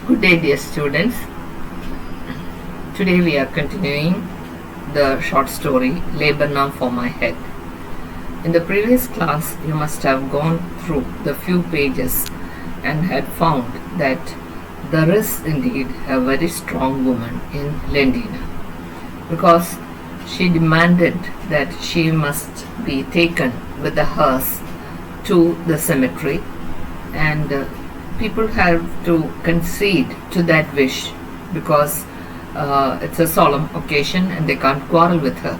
Good day, dear students. Today we are continuing the short story Labor Now for My Head. In the previous class, you must have gone through the few pages and had found that there is indeed a very strong woman in Lendina, because she demanded that she must be taken with the hearse to the cemetery, and people have to concede to that wish because it's a solemn occasion and they can't quarrel with her.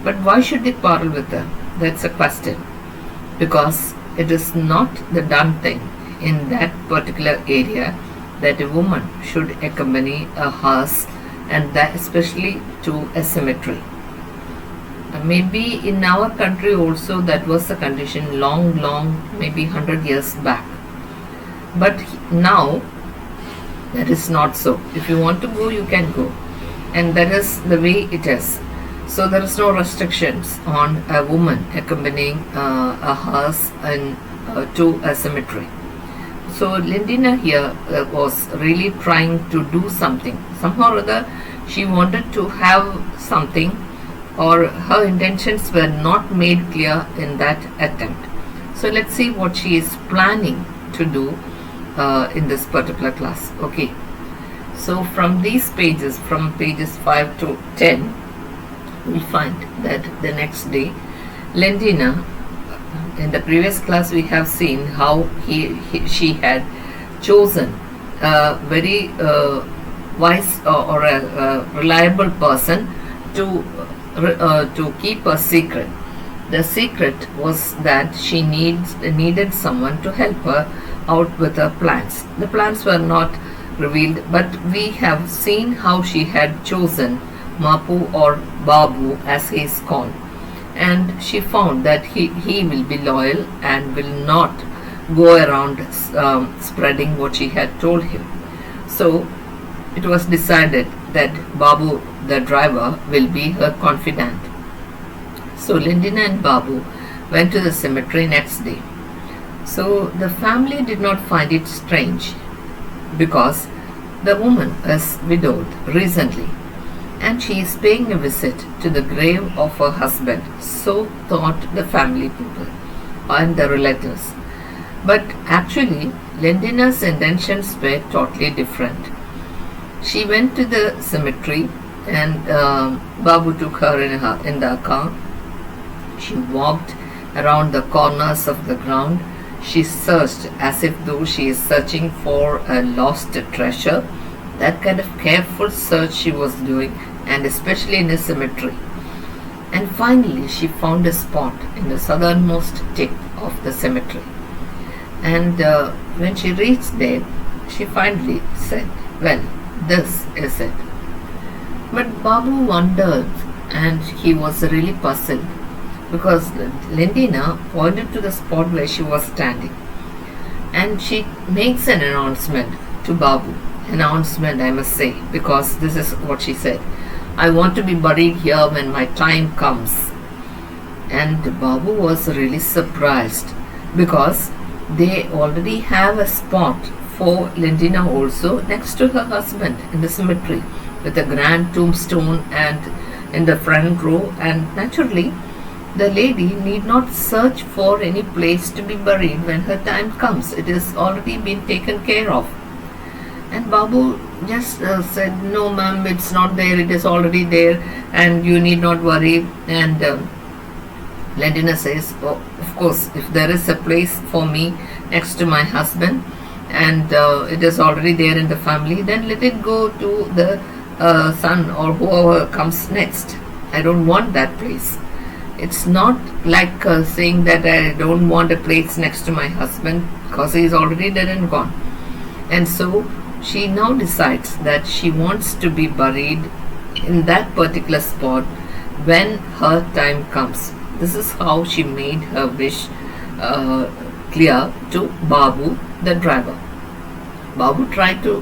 But why should they quarrel with her? That's a question. Because it is not the done thing in that particular area that a woman should accompany a hearse, and that especially to a cemetery. Maybe in our country also that was the condition long, maybe 100 years back. But now that is not so. If you want to go, you can go, and that is the way it is. So there is no restrictions on a woman accompanying a hearse to a cemetery. So Lendina here was really trying to do something. Somehow or other, she wanted to have something, or her intentions were not made clear in that attempt. So let's see what she is planning to do in this particular class. Okay, so from these pages, from pages 5 to 10, we find that the next day Lendina, in the previous class we have seen how she had chosen a very wise or a reliable person to keep a secret. The secret was that she needed someone to help her out with her plans. The plans were not revealed, but we have seen how she had chosen Mapu or Babu as he is called, and she found that he will be loyal and will not go around spreading what she had told him. So it was decided that Babu the driver will be her confidant. So Lendina and Babu went to the cemetery next day. So the family did not find it strange, because the woman is widowed recently and she is paying a visit to the grave of her husband. So thought the family people and the relatives. But actually Lendina's intentions were totally different. She went to the cemetery and Babu took her in the car. She walked around the corners of the ground. She searched as if though she is searching for a lost treasure. That kind of careful search she was doing, and especially in a cemetery. And finally she found a spot in the southernmost tip of the cemetery. And when she reached there, she finally said, "Well, this is it." But Babu wondered, and he was really puzzled, because Lendina pointed to the spot where she was standing, and she makes an announcement to Babu. Announcement, I must say, because this is what she said: "I want to be buried here when my time comes." And Babu was really surprised, because they already have a spot for Lendina also next to her husband in the cemetery, with a grand tombstone and in the front row, and naturally the lady need not search for any place to be buried when her time comes. It is already been taken care of. And Babu just said, "No ma'am, it's not there, it is already there and you need not worry." And Lendina says, "Oh, of course, if there is a place for me next to my husband and it is already there in the family, then let it go to the son or whoever comes next. I don't want that place." It's not like saying that I don't want a place next to my husband, because he is already dead and gone. And so she now decides that she wants to be buried in that particular spot when her time comes. This is how she made her wish clear to Babu the driver. Babu tried to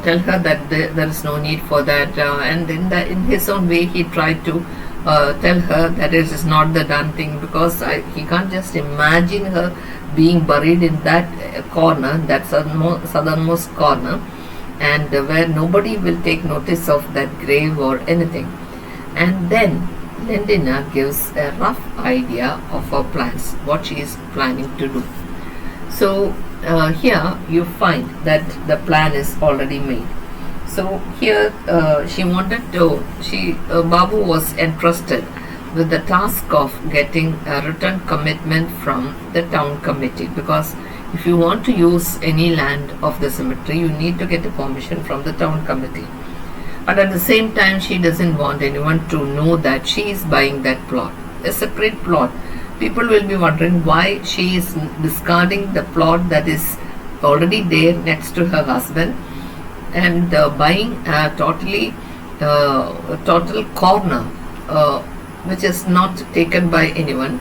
tell her that there is no need for that, and in his own way he tried to tell her that it is not the done thing, because he can't just imagine her being buried in that corner, that southernmost corner, and where nobody will take notice of that grave or anything. And then Lendina gives a rough idea of her plans, what she is planning to do. So here you find that the plan is already made. So here Babu was entrusted with the task of getting a written commitment from the town committee, because if you want to use any land of the cemetery, you need to get a permission from the town committee. But at the same time, she doesn't want anyone to know that she is buying that plot, a separate plot. People will be wondering why she is discarding the plot that is already there next to her husband and buying a total corner which is not taken by anyone.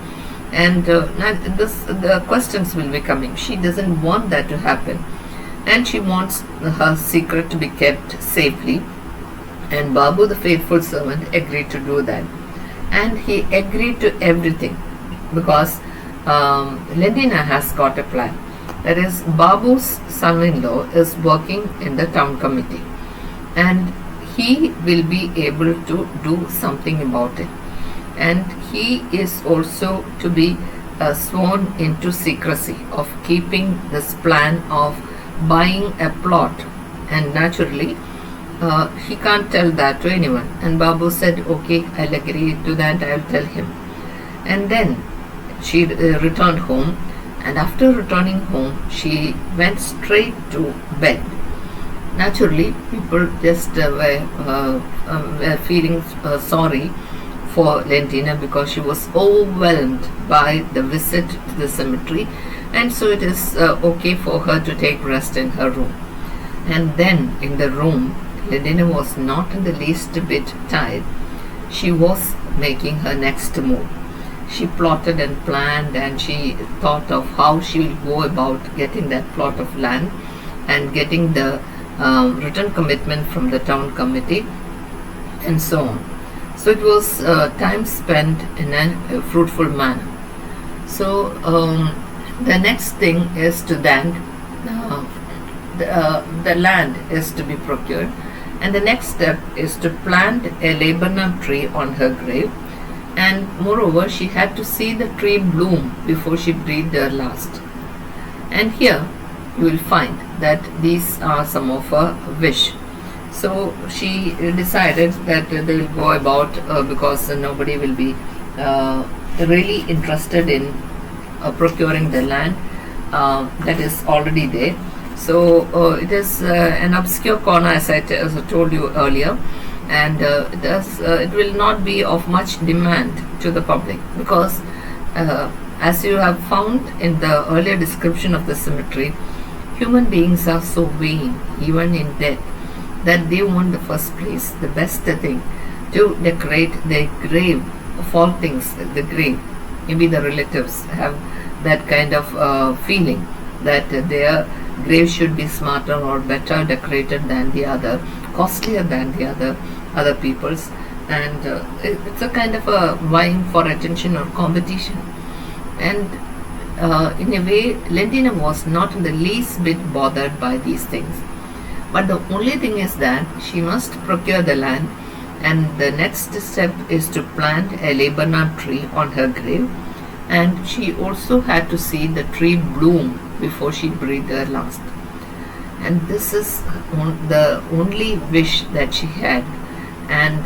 And the questions will be coming. She doesn't want that to happen, and she wants her secret to be kept safely. And Babu, the faithful servant, agreed to do that, and he agreed to everything because Lendina has got a plan. That is, Babu's son-in-law is working in the town committee, and he will be able to do something about it. And he is also to be sworn into secrecy of keeping this plan of buying a plot, and naturally he can't tell that to anyone. And Babu said, okay, I'll agree to that, I'll tell him. And then she returned home, and after returning home she went straight to bed. Naturally, people just were feeling sorry for Lendina because she was overwhelmed by the visit to the cemetery, and so it is okay for her to take rest in her room. And then in the room, Lendina was not in the least bit tired. She was making her next move. She plotted and planned, and she thought of how she will go about getting that plot of land and getting the written commitment from the town committee and so on. So it was time spent in a fruitful manner. So the next thing is to then the land is to be procured, and the next step is to plant a laburnum tree on her grave. And moreover, she had to see the tree bloom before she breathed her last. And here you will find that these are some of her wish. So she decided that they will go about because nobody will be really interested in procuring the land that is already there. So it is an obscure corner, as I told you earlier, and it will not be of much demand to the public because as you have found in the earlier description of the cemetery, human beings are so vain, even in death, that they want the first place, the best thing, to decorate their grave of all things, the grave. Maybe the relatives have that kind of feeling that their grave should be smarter or better decorated than the other, costlier than the other people's, and it's a kind of a vying for attention or competition. And in a way, Lendina was not in the least bit bothered by these things. But the only thing is that she must procure the land, and the next step is to plant a laburnum tree on her grave, and she also had to see the tree bloom before she breathed her last. And this is the only wish that she had. And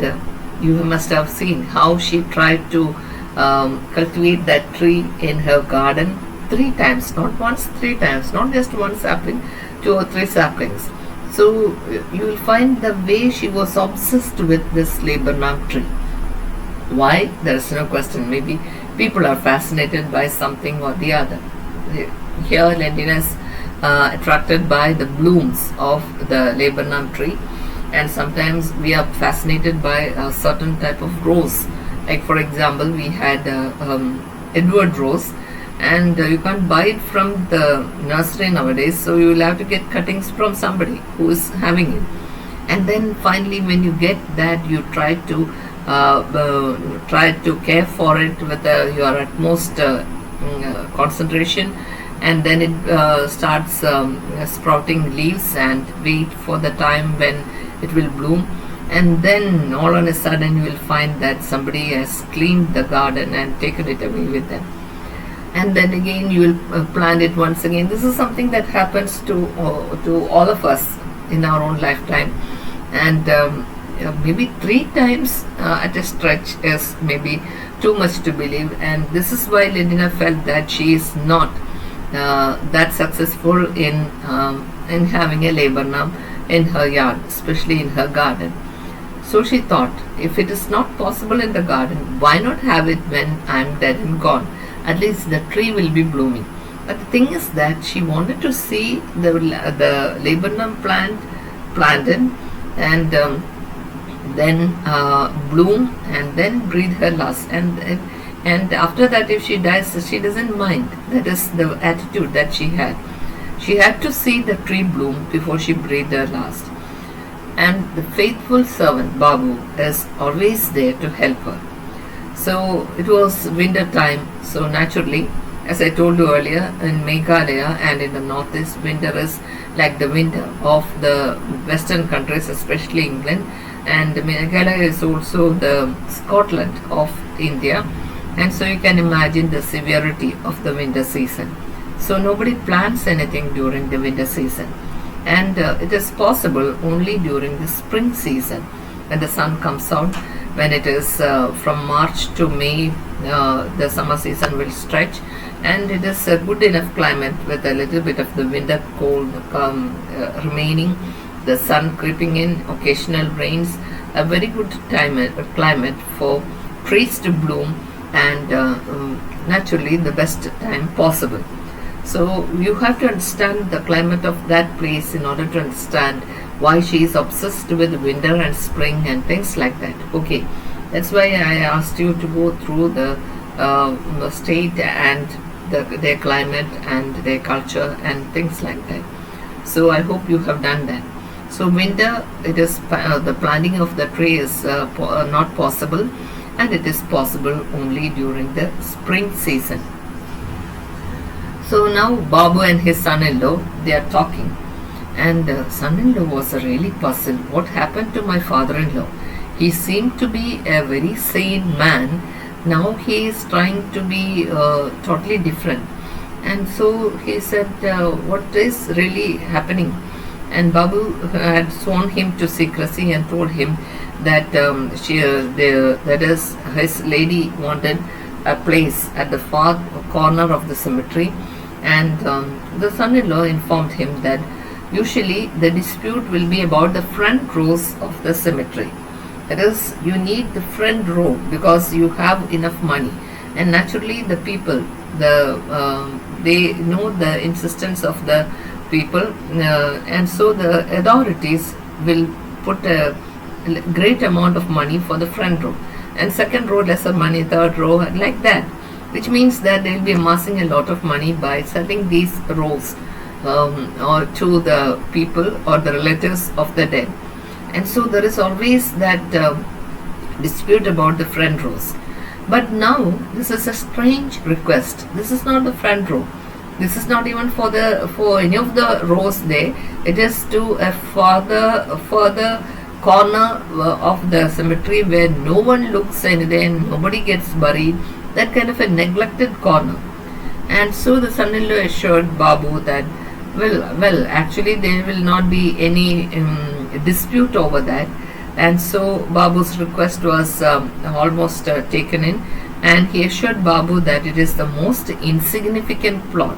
you must have seen how she tried to cultivate that tree in her garden 3 times, not once, 3 times, not just one sapling, 2 or 3 saplings. So you will find the way she was obsessed with this laburnum tree. Why? There is no question. Maybe people are fascinated by something or the other. Here, Lendina is attracted by the blooms of the laburnum tree, and sometimes we are fascinated by a certain type of rose. Like for example, we had Edward rose, and you can't buy it from the nursery nowadays, so you will have to get cuttings from somebody who is having it. And then finally, when you get that, you try to care for it with your utmost concentration, and then it starts sprouting leaves, and wait for the time when it will bloom. And then all on a sudden you will find that somebody has cleaned the garden and taken it away with them. And then again you will plant it once again. This is something that happens to all of us in our own lifetime, and maybe 3 times at a stretch is maybe too much to believe. And this is why Lendina felt that she is not that successful in having a laburnum in her yard, especially in her garden. So she thought, if it is not possible in the garden, why not have it when I am dead and gone? At least the tree will be blooming. But the thing is that she wanted to see the laburnum plant planted, and then bloom, and then breathe her last. And after that, if she dies, she doesn't mind. That is the attitude that she had. She had to see the tree bloom before she breathed her last. And the faithful servant Babu is always there to help her. So it was winter time. So naturally, as I told you earlier, in Meghalaya and in the northeast, winter is like the winter of the western countries, especially England. And Meghalaya is also the Scotland of India. And so you can imagine the severity of the winter season. So nobody plants anything during the winter season. And it is possible only during the spring season, when the sun comes out. When it is from March to May, the summer season will stretch, and it is a good enough climate with a little bit of the winter cold remaining, the sun creeping in, occasional rains, a very good climate for trees to bloom, and naturally the best time possible. So you have to understand the climate of that place in order to understand why she is obsessed with winter and spring and things like that. Okay, that's why I asked you to go through the state and their climate and their culture and things like that. So I hope you have done that. So winter, it is the planting of the tree is not possible, and it is possible only during the spring season. So now Babu and his son-in-law, they are talking, and son-in-law was really puzzled. What happened to my father-in-law? He seemed to be a very sane man. Now he is trying to be totally different. And so he said, what is really happening? And Babu had sworn him to secrecy and told him that that is, his lady wanted a place at the far corner of the cemetery. And the son-in-law informed him that usually the dispute will be about the front rows of the cemetery. That is, you need the front row because you have enough money, and naturally the people, they know the insistence of the people, and so the authorities will put a great amount of money for the front row, and second row lesser money, third row, like that. Which means that they will be amassing a lot of money by selling these rows or to the people or the relatives of the dead. And so there is always that dispute about the front rows. But now this is a strange request. This is not the front row. This is not even for any of the rows there. It is to a further corner of the cemetery where no one looks anywhere and nobody gets buried. That kind of a neglected corner. And so the son-in-law assured Babu that well actually there will not be any dispute over that. And so Babu's request was almost taken in, and he assured Babu that it is the most insignificant plot,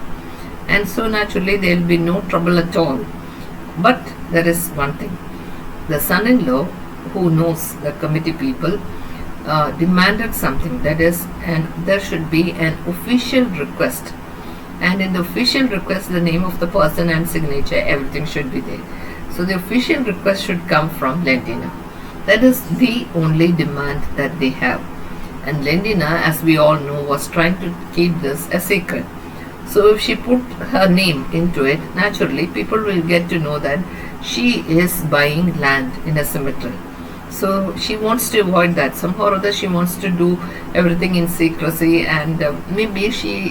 and so naturally there will be no trouble at all. But there is one thing. The son-in-law, who knows the committee people, demanded something, that is, and there should be an official request, and in the official request the name of the person and signature, everything should be there. So the official request should come from Lendina. That is the only demand that they have, and Lendina, as we all know, was trying to keep this a secret. So if she put her name into it, naturally people will get to know that she is buying land in a cemetery. So she wants to avoid that. Somehow or other, she wants to do everything in secrecy, and maybe she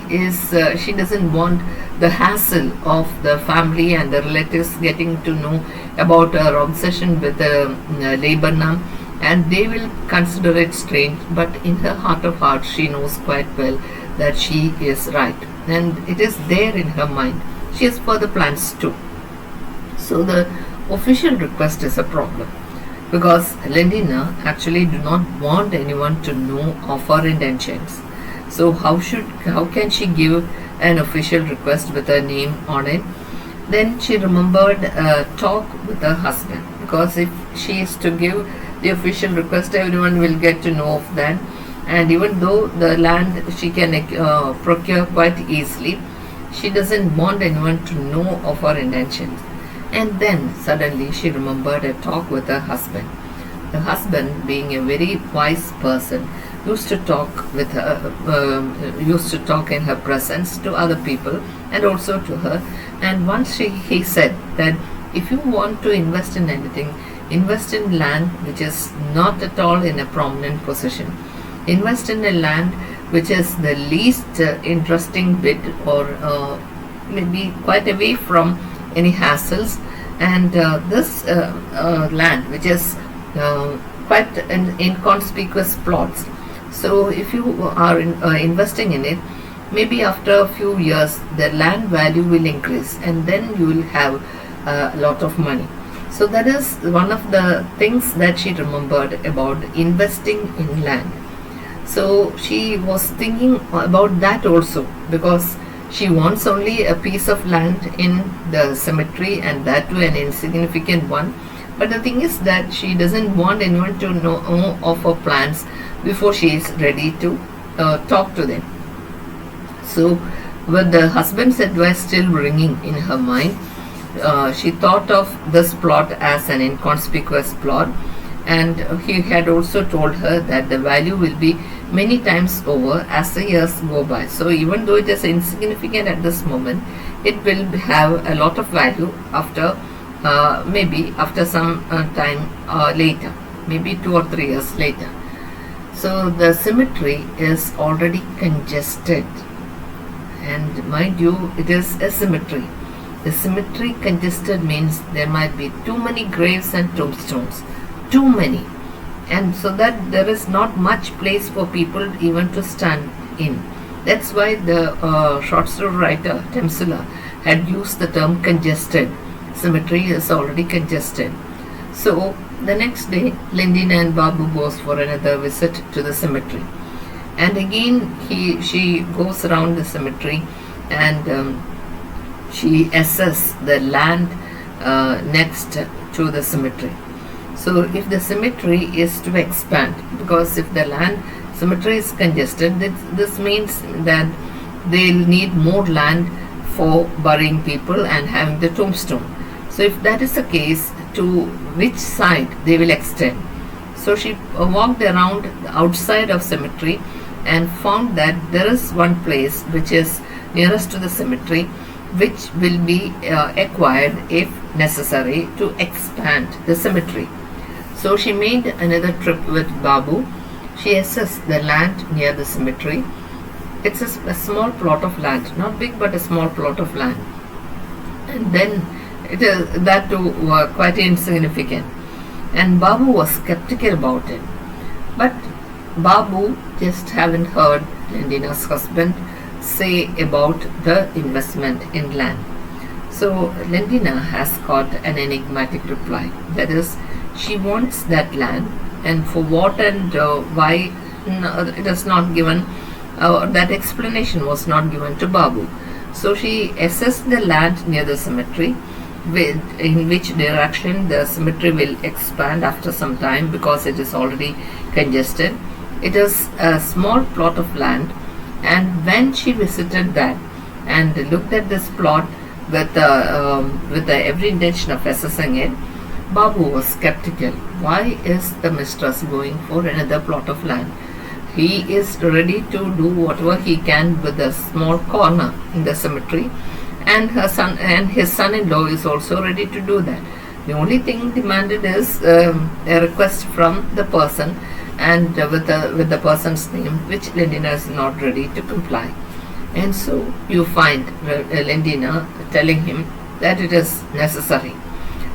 doesn't want the hassle of the family and the relatives getting to know about her obsession with Lebanon, and they will consider it strange. But in her heart of hearts, she knows quite well that she is right, and it is there in her mind. She has further plans too. So the official request is a problem because Lendina actually do not want anyone to know of her intentions. So how can she give an official request with her name on it? Then she remembered a talk with her husband, because if she is to give the official request, everyone will get to know of that. And even though the land she can procure quite easily, she doesn't want anyone to know of her intentions. And then suddenly she remembered a talk with her husband. The husband, being a very wise person, used to talk with her, used to talk in her presence to other people and also to her. And once he said that if you want to invest in anything, invest in land which is not at all in a prominent position. Invest in a land which is the least interesting bit, or maybe quite away from any hassles, and this land which is quite inconspicuous plots. So if you are investing in it, maybe after a few years the land value will increase, and then you will have a lot of money. So that is one of the things that she remembered about investing in land. So she was thinking about that also, because she wants only a piece of land in the cemetery, and that too an insignificant one. But the thing is that she doesn't want anyone to know of her plans before she is ready to talk to them. So with the husband's advice still ringing in her mind, she thought of this plot as an inconspicuous plot, and he had also told her that the value will be many times over as the years go by. So even though it is insignificant at this moment, it will have a lot of value after maybe after some time later, maybe 2 or 3 years later. So the cemetery is already congested, and mind you, it is a cemetery. The cemetery congested means there might be too many graves and tombstones, too many, and so that there is not much place for people even to stand in. That's why the short story writer Temsula had used the term congested. Cemetery is already congested. So the next day, Lendina and Babu goes for another visit to the cemetery, and again she goes around the cemetery, and she assesses the land next to the cemetery. So if the cemetery is to expand, because if the land cemetery is congested, this means that they'll need more land for burying people and having the tombstone. So if that is the case, to which side they will extend? So she walked around the outside of cemetery and found that there is one place which is nearest to the cemetery, which will be acquired if necessary to expand the cemetery. So she made another trip with Babu. She assessed the land near the cemetery. It's a small plot of land, not big, but a small plot of land. And then it is that too quite insignificant. And Babu was skeptical about it. But Babu just haven't heard Lendina's husband say about the investment in land. So Lendina has got an enigmatic reply. That is, she wants that land, and for what and why, it is not given. That explanation was not given to Babu. So she assessed the land near the cemetery, in which direction the cemetery will expand after some time, because it is already congested. It is a small plot of land, and when she visited that and looked at this plot with the every intention of assessing it, Babu was skeptical. Why is the mistress going for another plot of land? He is ready to do whatever he can with a small corner in the cemetery, and her son and his son-in-law is also ready to do that. The only thing demanded is a request from the person, and with the person's name, which Lendina is not ready to comply. And so you find Lendina telling him that it is necessary.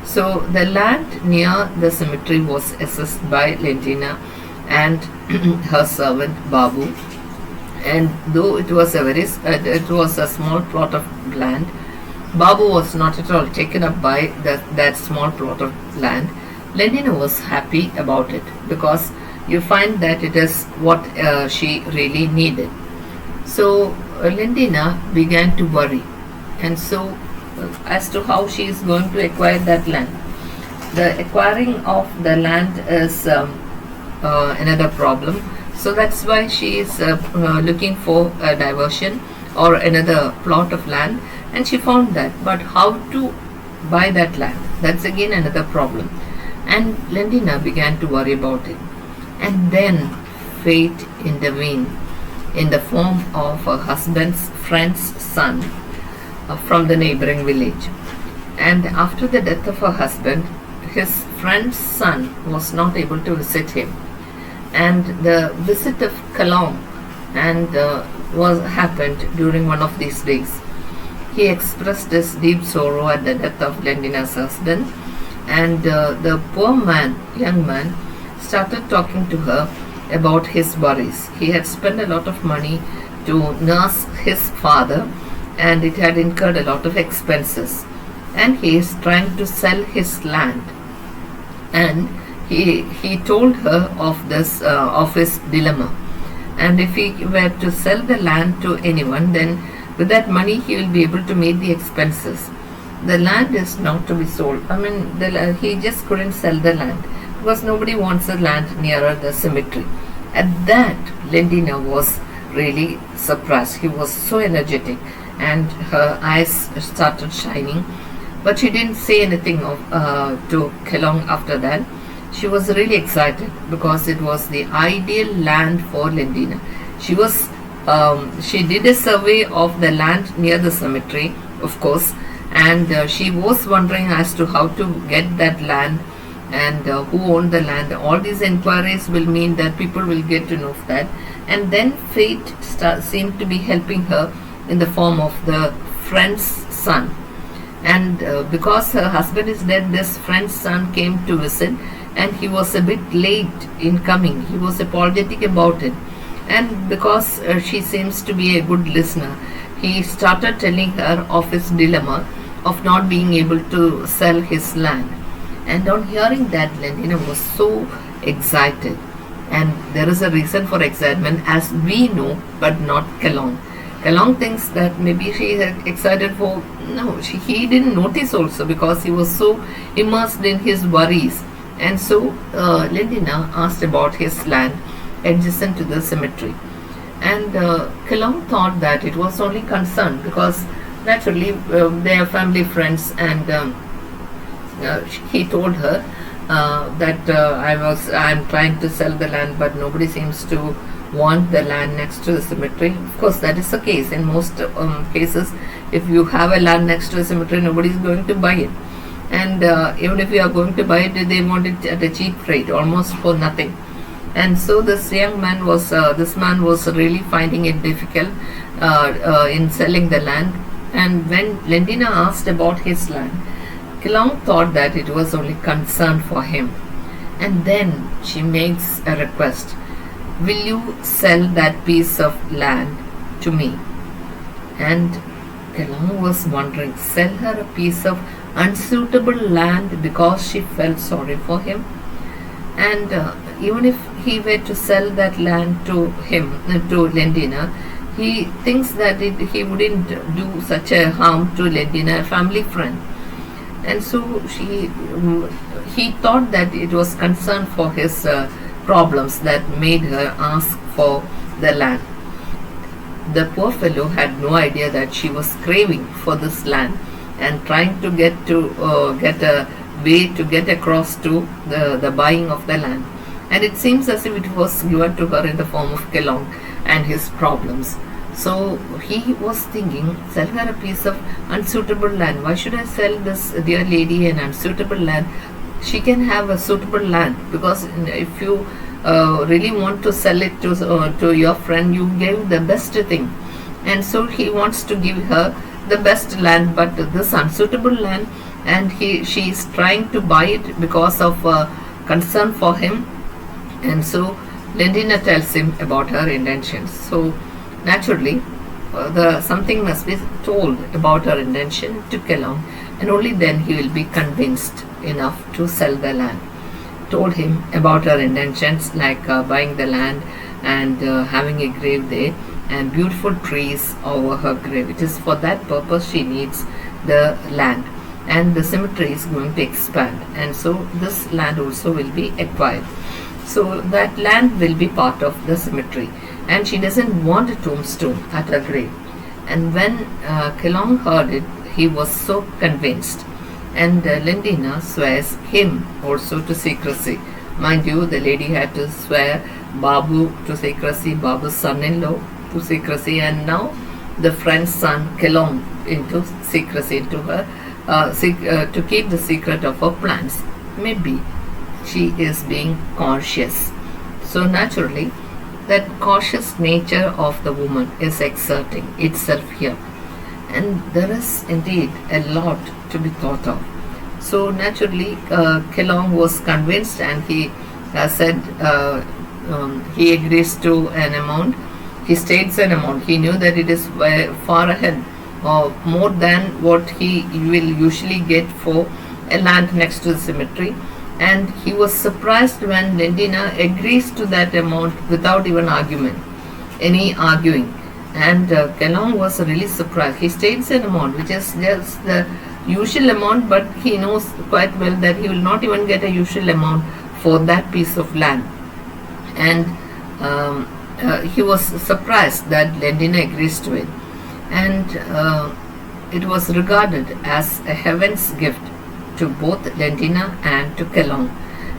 So the land near the cemetery was assessed by Lendina and her servant Babu. And though it was a small plot of land, Babu was not at all taken up by that small plot of land. Lendina was happy about it because you find that it is what she really needed. So Lendina began to worry, and so as to how she is going to acquire that land. The acquiring of the land is another problem. So that's why she is looking for a diversion or another plot of land, and she found that. But how to buy that land? That's again another problem. And Lendina began to worry about it. And then fate intervened in the form of her husband's friend's son from the neighboring village. And after the death of her husband, his friend's son was not able to visit him. And the visit of Kalong and was happened during one of these days. He expressed his deep sorrow at the death of Lendina's husband, and the poor young man, started talking to her about his worries. He had spent a lot of money to nurse his father, and it had incurred a lot of expenses. And he is trying to sell his land. And he told her of this of his dilemma. And if he were to sell the land to anyone, then with that money he will be able to meet the expenses. The land is not to be sold. I mean, he just couldn't sell the land because nobody wants the land nearer the cemetery. At that, Lendina was really surprised. He was so energetic, and her eyes started shining. But she didn't say anything to Kelong after that. She was really excited because it was the ideal land for Lendina. She did a survey of the land near the cemetery, of course, and she was wondering as to how to get that land and who owned the land. All these inquiries will mean that people will get to know of that. And then fate seemed to be helping her in the form of the friend's son. And because her husband is dead, this friend's son came to visit, and he was a bit late in coming. He was apologetic about it. And because she seems to be a good listener, he started telling her of his dilemma of not being able to sell his land. And on hearing that, Lendina was so excited. And there is a reason for excitement, as we know, but not Kelong. Kelong thinks that maybe she is excited for... No, he didn't notice also because he was so immersed in his worries. And so Lendina asked about his land adjacent to the cemetery. And Kelong thought that it was only concerned because naturally they are family friends, and he told her that I am trying to sell the land, but nobody seems to want the land next to the cemetery. Of course, that is the case in most cases. If you have a land next to a cemetery, nobody is going to buy it. And even if you are going to buy it, they want it at a cheap rate, almost for nothing. And so this man was really finding it difficult in selling the land. And when Lendina asked about his land, Kelong thought that it was only concern for him. And then she makes a request. Will you sell that piece of land to me? And Kelong was wondering, sell her a piece of unsuitable land because she felt sorry for him? And even if he were to sell that land to him, to Lendina, he thinks that he wouldn't do such a harm to Lendina, a family friend. And so he thought that it was concern for his problems that made her ask for the land. The poor fellow had no idea that she was craving for this land and trying to get a way to get across to the buying of the land. And it seems as if it was given to her in the form of Kelong and his problems. So he was thinking, sell her a piece of unsuitable land. Why should I sell this dear lady an unsuitable land? She can have a suitable land, because if you really want to sell it to your friend, you gave the best thing. And so he wants to give her the best land, but this unsuitable land, and she is trying to buy it because of concern for him. And so Lendina tells him about her intentions. So naturally, the something must be told about her intention to Kelong, and only then he will be convinced enough to sell the land. Told him about her intentions, like buying the land and having a grave there and beautiful trees over her grave. It is for that purpose she needs the land, and the cemetery is going to expand, and so this land also will be acquired. So that land will be part of the cemetery, and she doesn't want a tombstone at her grave. And when Kelong heard it, he was so convinced, and Lendina swears him also to secrecy. Mind you, the lady had to swear Babu to secrecy, Babu's son-in-law to secrecy, and now the friend's son Kelong into secrecy, to her to keep the secret of her plans. Maybe she is being cautious. So naturally, that cautious nature of the woman is exerting itself here, and there is indeed a lot to be thought of. So naturally, Kelong was convinced, and he said he agrees to an amount. He states an amount. He knew that it is far ahead, or more than what he will usually get for a land next to the cemetery. And he was surprised when Lendina agrees to that amount without even any arguing. And Kelong was really surprised. He states an amount which is just the usual amount, but he knows quite well that he will not even get a usual amount for that piece of land. And he was surprised that Lendina agrees to it. And it was regarded as a heaven's gift to both Lendina and to Kelong.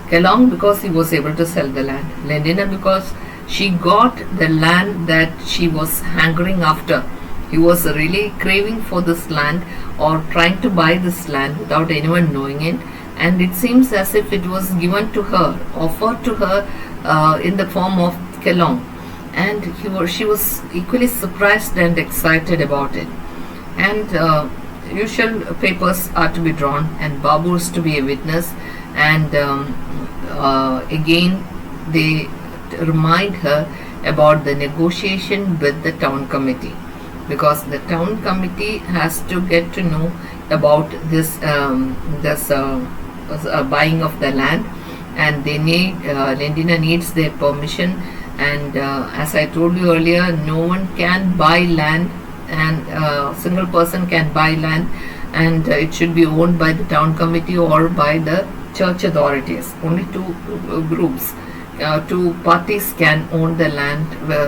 Kelong because he was able to sell the land. Lendina because she got the land that she was hankering after. He was really craving for this land, or trying to buy this land without anyone knowing it. And it seems as if it was given to her, offered to her in the form of Kelong. And she was equally surprised and excited about it. And usual papers are to be drawn, and Babu is to be a witness. And again, they remind her about the negotiation with the town committee, because the town committee has to get to know about this buying of the land, and they need Lendina needs their permission. And as I told you earlier, no one can buy land, and a single person can buy land, and it should be owned by the town committee or by the church authorities. Only two parties can own the land,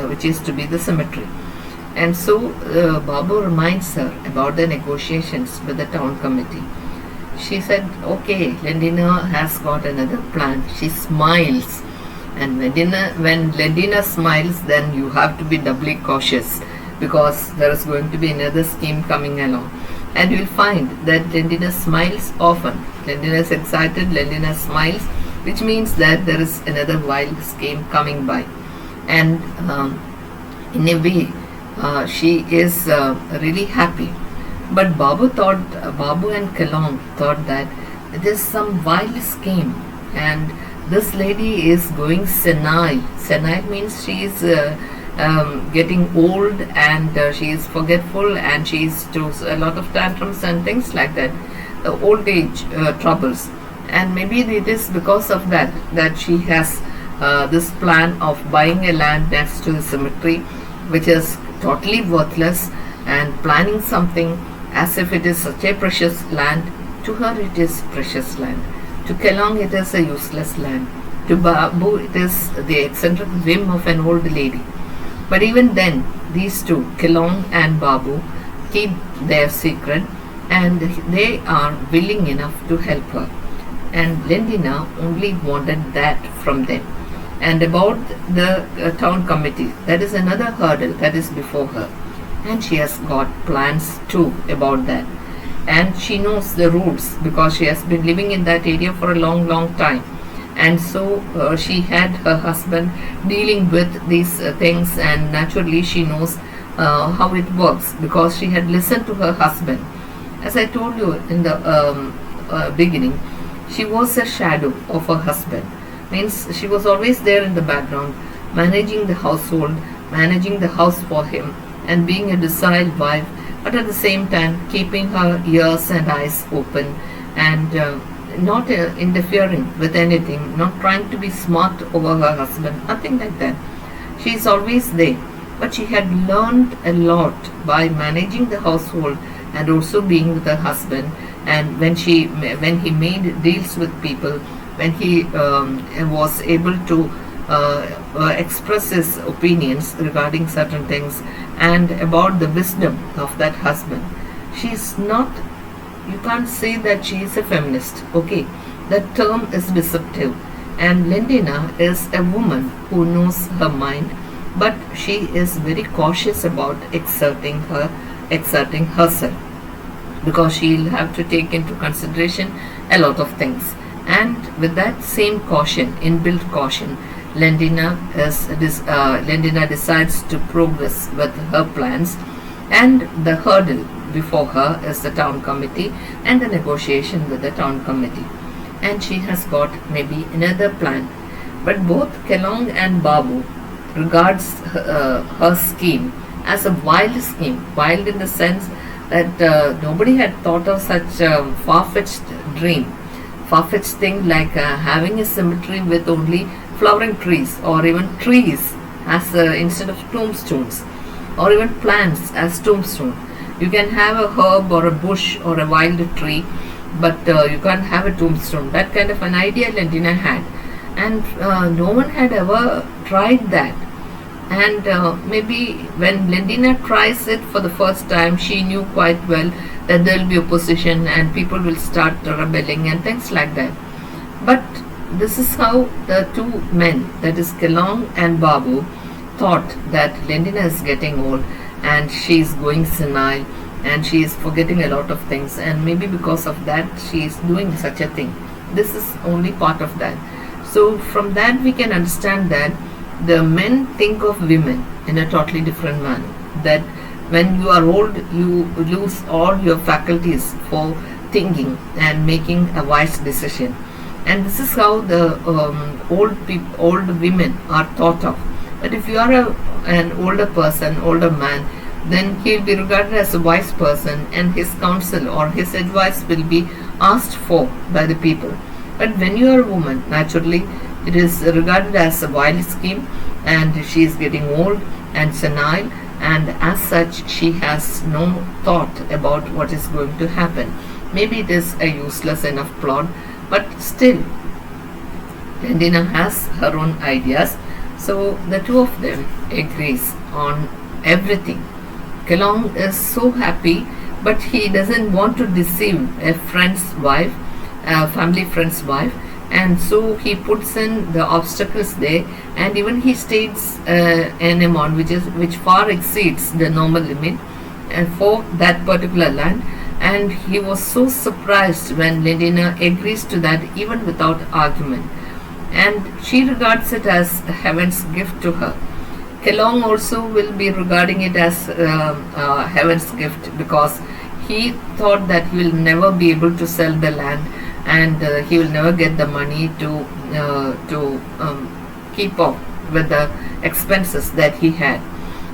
which is to be the cemetery. And so Babu reminds her about the negotiations with the town committee. She said, okay, Lendina has got another plan. She smiles, and when Lendina smiles, then you have to be doubly cautious, because there is going to be another scheme coming along. And you will find that Lendina smiles often. Lendina is excited, Lendina smiles, which means that there is another wild scheme coming by. And in a way, she is really happy. But Babu and Kelong thought that it is some wild scheme, and this lady is going senile. Senile means she is getting old, and she is forgetful, and she is to a lot of tantrums and things like that, old age troubles. And maybe it is because of that she has this plan of buying a land next to the cemetery, which is totally worthless, and planning something as if it is such a precious land. To her it is precious land. To Kelong it is a useless land. To Babu it is the eccentric whim of an old lady. But even then, these two, Kelong and Babu, keep their secret, and they are willing enough to help her. And Lendina only wanted that from them. And about the town committee, that is another hurdle that is before her. and she has got plans too about that. And she knows the rules because she has been living in that area for a long, long time. And so she had her husband dealing with these things, and naturally she knows how it works because she had listened to her husband. As I told you in the beginning, she was a shadow of her husband. Means she was always there in the background, managing the household, managing the house for him, and being a docile wife, but at the same time keeping her ears and eyes open, and not interfering with anything, not trying to be smart over her husband, nothing like that. She is always there, but she had learned a lot by managing the household and also being with her husband. And when he made deals with people, when he was able to express his opinions regarding certain things and about the wisdom of that husband, she's not, you can't say that she is a feminist, okay? That term is deceptive. And Lendina is a woman who knows her mind, but she is very cautious about exerting herself, because she'll have to take into consideration a lot of things. And with that same caution, inbuilt caution, Lendina decides to progress with her plans, and the hurdle before her is the town committee and the negotiation with the town committee. And she has got maybe another plan. But both Kelong and Babu regards her scheme as a wild scheme, wild in the sense that nobody had thought of such a far-fetched thing like having a cemetery with only flowering trees, or even trees as instead of tombstones, or even plants as tombstone. You can have a herb or a bush or a wild tree, but you can't have a tombstone. That kind of an idea Lendina had, and no one had ever tried that. And maybe when Lendina tries it for the first time, she knew quite well that there will be opposition and people will start rebelling and things like that. But this is how the two men, that is Kelong and Babu, thought that Lendina is getting old and she is going senile and she is forgetting a lot of things, and maybe because of that she is doing such a thing. This is only part of that. So from that we can understand that the men think of women in a totally different manner. That when you are old, you lose all your faculties for thinking and making a wise decision. And this is how the old women are thought of. But if you are an older person, older man, then he will be regarded as a wise person, and his counsel or his advice will be asked for by the people. But when you are a woman, naturally it is regarded as a wild scheme, and she is getting old and senile, and as such she has no thought about what is going to happen. Maybe it is a useless enough plot, but still Lendina has her own ideas. So the two of them agrees on everything. Kelong is so happy, but he doesn't want to deceive a friend's wife, a family friend's wife, and so he puts in the obstacles there, and even he states an amount which far exceeds the normal limit for that particular land. And he was so surprised when Lendina agrees to that, even without argument, and she regards it as heaven's gift to her. Kelong also will be regarding it as heaven's gift, because he thought that he will never be able to sell the land, and he will never get the money to keep up with the expenses that he had.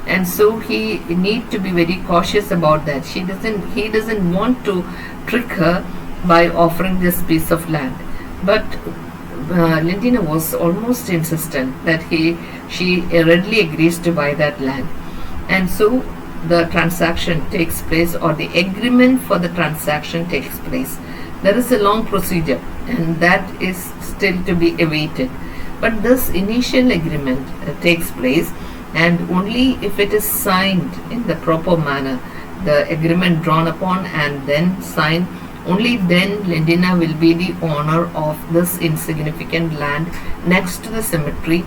And so he need to be very cautious about that. He doesn't want to trick her by offering this piece of land. But Lendina was almost insistent that she readily agrees to buy that land. And so the transaction takes place, or the agreement for the transaction takes place. There is a long procedure, and that is still to be awaited. But this initial agreement takes place, and only if it is signed in the proper manner, the agreement drawn upon and then signed, only then Lendina will be the owner of this insignificant land next to the cemetery,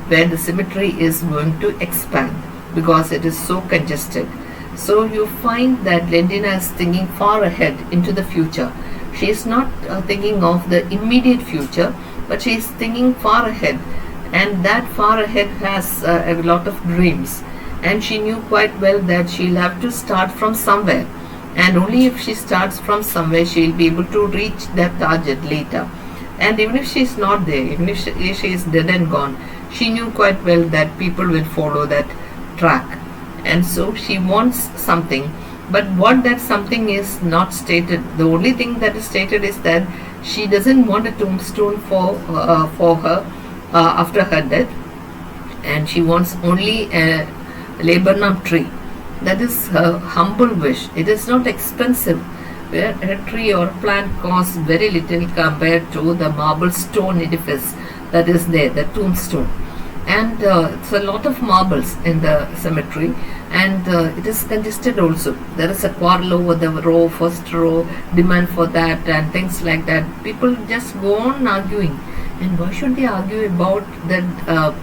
where the cemetery is going to expand because it is so congested. So you find that Lendina is thinking far ahead into the future. She is not thinking of the immediate future, but she is thinking far ahead, and that far ahead has a lot of dreams. And she knew quite well that she'll have to start from somewhere, and only if she starts from somewhere she'll be able to reach that target later. And even if she's not there, even if she is dead and gone, she knew quite well that people will follow that track. And so she wants something, but what that something is not stated. The only thing that is stated is that she doesn't want a tombstone for her after her death, and she wants only a laburnum tree. That is her humble wish. It is not expensive. Where a tree or plant costs very little compared to the marble stone edifice that is there, the tombstone. And it's a lot of marbles in the cemetery, and it is congested also. There is a quarrel over the first row, demand for that, and things like that. People just go on arguing. And why should they argue about that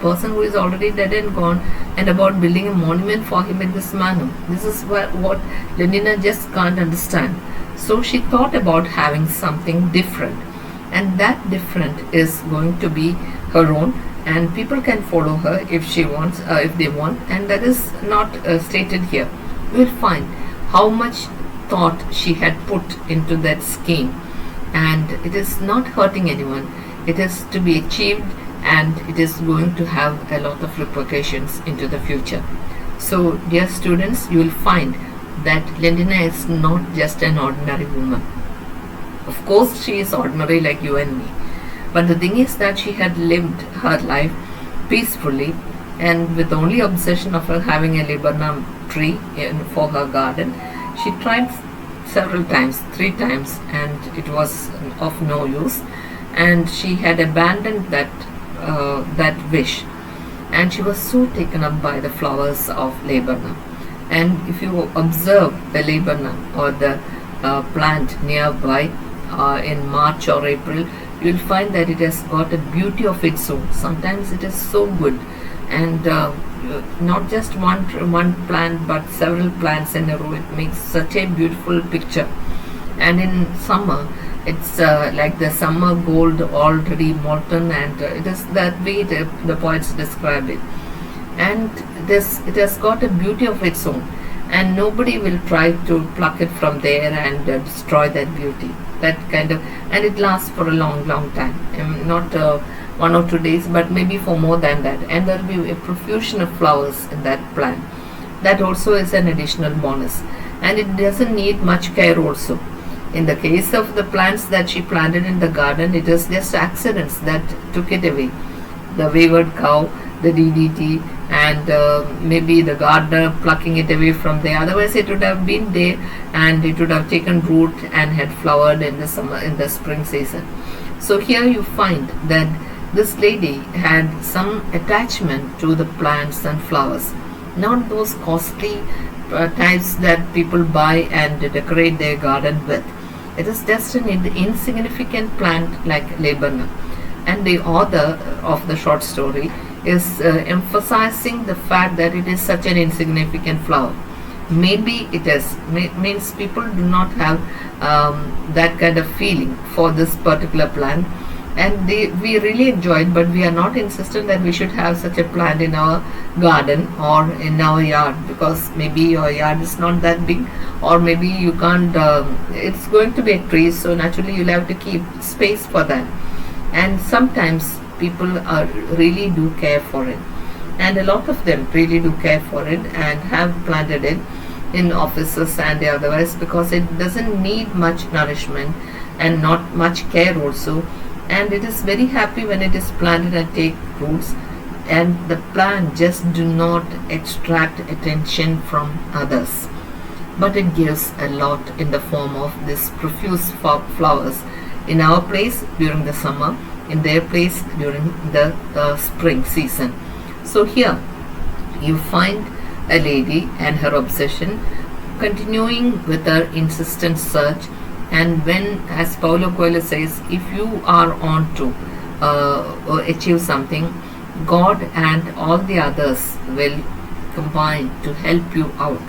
person who is already dead and gone, and about building a monument for him in this manner? This is what Lenina just can't understand. So she thought about having something different, and that different is going to be her own, and people can follow her if she wants, if they want, and that is not stated here. We will find how much thought she had put into that scheme, and it is not hurting anyone. It is to be achieved, and it is going to have a lot of repercussions into the future. So, dear students, you will find that Lendina is not just an ordinary woman. Of course, she is ordinary like you and me. But the thing is that she had lived her life peacefully, and with the only obsession of her having a laburnum tree for her garden. She tried several times, 3 times, and it was of no use. And she had abandoned that wish, and she was so taken up by the flowers of laburnum. And if you observe the laburnum or the plant nearby in March or April, you will find that it has got a beauty of its own. Sometimes it is so good, and not just one plant but several plants in a row. It makes such a beautiful picture. And in summer, it's like the summer gold already molten, and it is that way the poets describe it. And it has got a beauty of its own, and nobody will try to pluck it from there and destroy that beauty. That kind of, and it lasts for a long time. Not 1 or 2 days, but maybe for more than that. And there will be a profusion of flowers in that plant. That also is an additional bonus, and it doesn't need much care also. In the case of the plants that she planted in the garden, it is just accidents that took it away. The wayward cow, the DDT, and maybe the gardener plucking it away from there. Otherwise, it would have been there, and it would have taken root and had flowered in the summer, in the spring season. So here you find that this lady had some attachment to the plants and flowers, not those costly types that people buy and decorate their garden with. It is just an insignificant plant like laburnum. And the author of the short story is emphasizing the fact that it is such an insignificant flower. Maybe it is, means people do not have that kind of feeling for this particular plant, and we really enjoy it, but we are not insistent that we should have such a plant in our garden or in our yard, because maybe your yard is not that big, or maybe you can't, it's going to be a tree, so naturally you'll have to keep space for that. And sometimes people really do care for it, and a lot of them really do care for it and have planted it in offices and otherwise, because it doesn't need much nourishment and not much care also, and it is very happy when it is planted and take roots, and the plant just do not extract attention from others, but it gives a lot in the form of this profuse flowers in our place during the summer, in their place during the spring season. So here you find a lady and her obsession continuing with her insistent search. And when, as Paulo Coelho says, if you are on to achieve something, God and all the others will combine to help you out.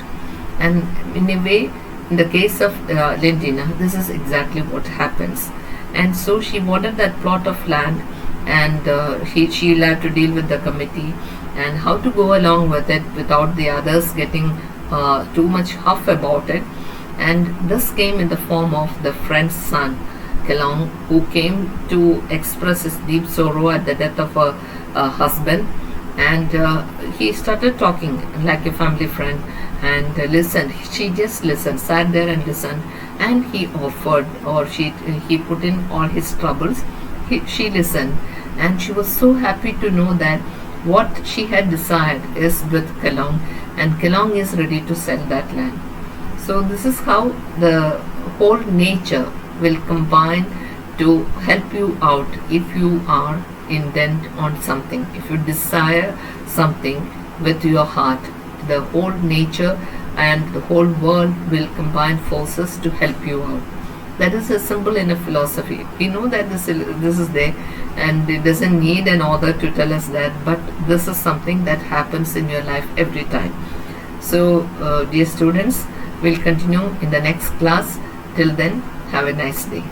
And in a way, in the case of Lentina, this is exactly what happens. And so she wanted that plot of land, and she'll have to deal with the committee and how to go along with it without the others getting too much huff about it. And this came in the form of the friend's son, Kelong, who came to express his deep sorrow at the death of a husband. And he started talking like a family friend and listened. She just listened, sat there and listened, and he offered, or he put in all his troubles. She listened, and she was so happy to know that what she had desired is with Kelong, and Kelong is ready to sell that land. So this is how the whole nature will combine to help you out if you are intent on something. If you desire something with your heart, the whole nature and the whole world will combine forces to help you out. That is a simple enough philosophy. We know that this is there, and it doesn't need an author to tell us that, but this is something that happens in your life every time. So, dear students, we'll continue in the next class. Till then, have a nice day.